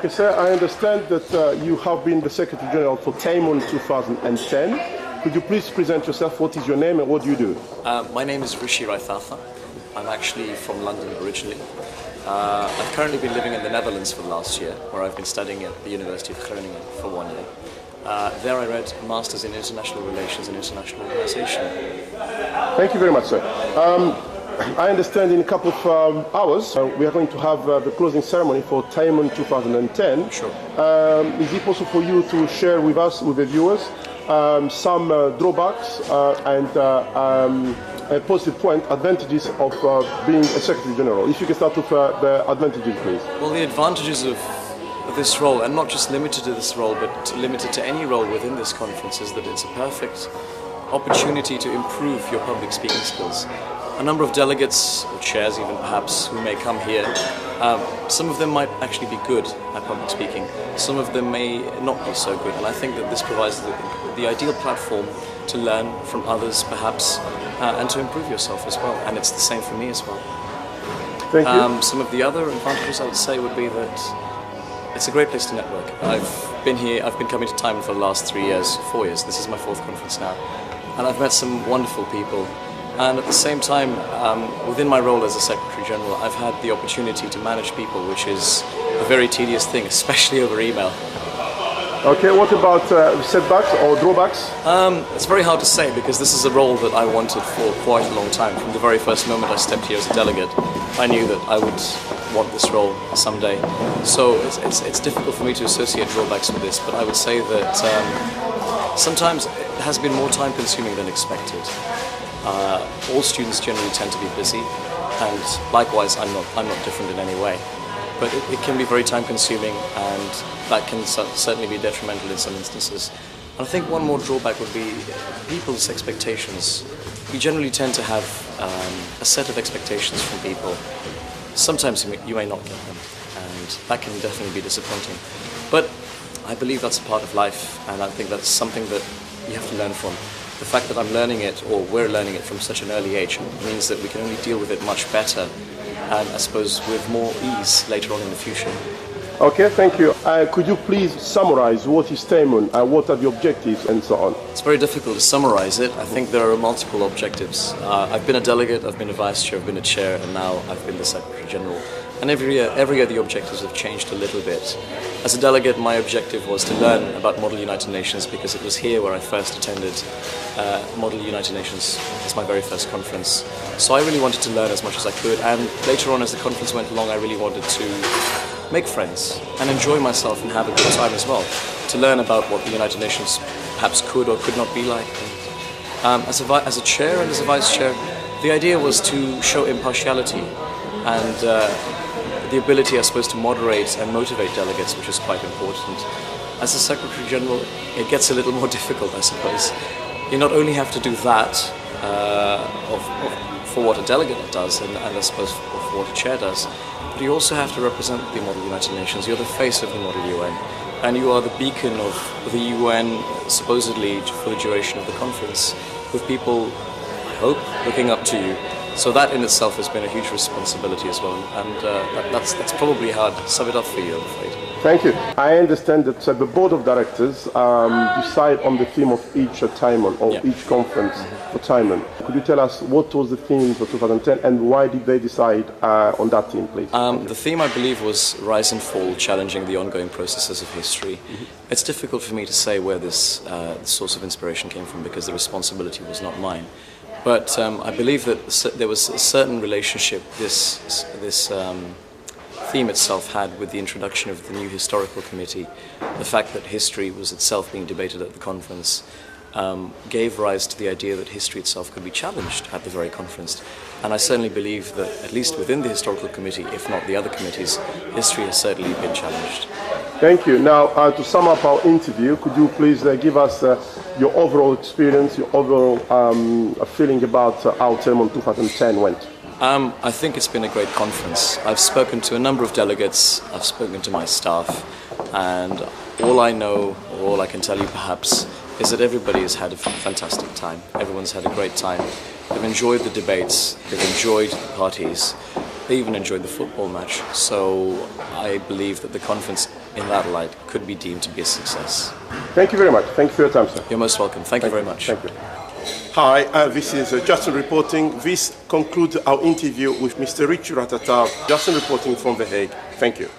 Okay, sir, I understand that you have been the Secretary General for Teimun 2010. Could you please present yourself? What is your name and what do you do? My name is Rishi Raithatha. I'm actually from London originally. I've currently been living in the Netherlands for the last year, where I've been studying at the University of Groningen for 1 year. There I read a Masters in International Relations and International Organization. Thank you very much, sir. I understand in a couple of hours we are going to have the closing ceremony for Teimun 2010. Sure. Is it possible for you to share with us, with the viewers, some drawbacks and positive point, advantages of being a Secretary General? If you can start with the advantages, please. Well, the advantages of this role, and not just limited to this role, but limited to any role within this conference, is that it's a perfect opportunity to improve your public speaking skills. A number of delegates, or chairs even perhaps, who may come here, some of them might actually be good at public speaking, some of them may not be so good, and I think that this provides the ideal platform to learn from others perhaps, and to improve yourself as well, and it's the same for me as well. Thank you. Some of the other advantages I would say would be that it's a great place to network. I've been coming to Teimun for the last 4 years, this is my 4th conference now, and I've met some wonderful people. And at the same time, within my role as a Secretary General, I've had the opportunity to manage people, which is a very tedious thing, especially over email. Okay, what about setbacks or drawbacks? It's very hard to say, because this is a role that I wanted for quite a long time. From the very first moment I stepped here as a delegate, I knew that I would want this role someday. So it's difficult for me to associate drawbacks with this, but I would say that sometimes it has been more time consuming than expected. All students generally tend to be busy, and likewise I'm not different in any way. But it can be very time consuming, and that can certainly be detrimental in some instances. And I think one more drawback would be people's expectations. We generally tend to have a set of expectations from people. Sometimes you may not get them, and that can definitely be disappointing. But I believe that's a part of life, and I think that's something that you have to learn from. The fact that I'm learning it, or we're learning it from such an early age, means that we can only deal with it much better, and I suppose with more ease later on in the future. Okay, thank you. Could you please summarize what is Teimun, what are the objectives and so on? It's very difficult to summarize it. I think there are multiple objectives. I've been a delegate, I've been a vice chair, I've been a chair, and now I've been the Secretary General. And every year the objectives have changed a little bit. As a delegate, my objective was to learn about Model United Nations, because it was here where I first attended Model United Nations as my very first conference. So I really wanted to learn as much as I could, and later on as the conference went along, I really wanted to make friends and enjoy myself and have a good time as well, to learn about what the United Nations perhaps could or could not be like. And, as a chair and as a vice chair, the idea was to show impartiality and the ability, I suppose, to moderate and motivate delegates, which is quite important. As a Secretary General, it gets a little more difficult, I suppose. You not only have to do that for what a delegate does, and I suppose for what a chair does, but you also have to represent the Model United Nations. You're the face of the Model UN, and you are the beacon of the UN, supposedly for the duration of the conference, with people, I hope, looking up to you. So that in itself has been a huge responsibility as well, and that's probably hard to sum it up for you, I'm afraid. Thank you. I understand that the Board of Directors decide on the theme of each Teimun, or each conference for Teimun. Could you tell us what was the theme for 2010 and why did they decide on that theme, please? The theme, I believe, was Rise and Fall, challenging the ongoing processes of history. It's difficult for me to say where this source of inspiration came from, because the responsibility was not mine. But I believe that there was a certain relationship this theme itself had with the introduction of the new historical committee. The fact that history was itself being debated at the conference gave rise to the idea that history itself could be challenged at the very conference. And I certainly believe that, at least within the historical committee, if not the other committees, history has certainly been challenged. Thank you. Now, to sum up our interview, could you please give us your overall experience, your overall feeling about how Teimun 2010 went? I think it's been a great conference. I've spoken to a number of delegates, I've spoken to my staff, and all I know, or all I can tell you perhaps, is that everybody has had a fantastic time. Everyone's had a great time. They've enjoyed the debates, they've enjoyed the parties, they even enjoyed the football match. So I believe that the conference in that light, could be deemed to be a success. Thank you very much. Thank you for your time, sir. You're most welcome. Thank you very much. Thank you. Hi, this is Justin reporting. This concludes our interview with Mr. Rishi Raithatha. Justin reporting from The Hague. Thank you.